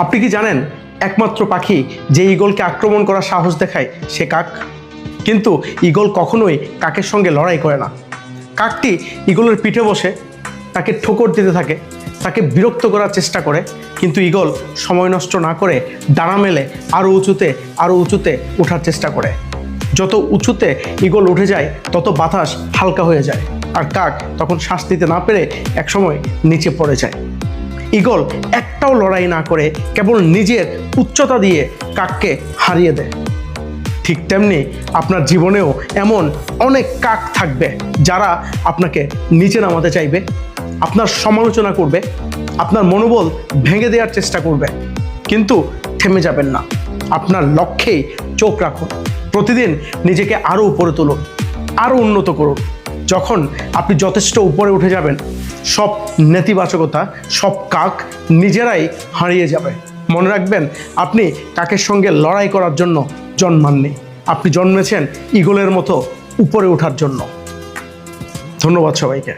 আপনি কি জানেন একমাত্র পাখি যে ঈগলকে আক্রমণ করার সাহস দেখায় সে কাক? কিন্তু ঈগল কখনোই কাকের সঙ্গে লড়াই করে না। কাকটি ঈগলের পিঠে বসে তাকে ঠোকর দিতে থাকে, তাকে বিরক্ত করার চেষ্টা করে, কিন্তু ঈগল সময় নষ্ট না করে ডানা মেলে আরও উঁচুতে ওঠার চেষ্টা করে। যত উঁচুতে ঈগল উঠে যায় তত বাতাস হালকা হয়ে যায়, আর কাক তখন শ্বাস নিতে না পেরে একসময় নিচে পড়ে যায়। ঈগল একটাও লড়াই না করে কেবল নিজের উচ্চতা দিয়ে কাককে হারিয়ে দেয়। ঠিক তেমনি আপনার জীবনেও এমন অনেক কাক থাকবে যারা আপনাকে নিচে নামাতে চাইবে, আপনার সমালোচনা করবে, আপনার মনোবল ভেঙে দেওয়ার চেষ্টা করবে। কিন্তু থেমে যাবেন না, আপনার লক্ষ্যেই চোখ রাখুন। প্রতিদিন নিজেকে আরও উপরে তুলুন, আরও উন্নত করুন। যখন আপনি যথেষ্ট উপরে উঠে যাবেন, সব নেতিবাচকতা, সব কাক নিজেরাই হারিয়ে যাবে। মনে রাখবেন, আপনি কাকের সঙ্গে লড়াই করার জন্য জন্মাননি, আপনি জন্মেছেন ঈগলের মতো উপরে ওঠার জন্য। ধন্যবাদ সবাইকে।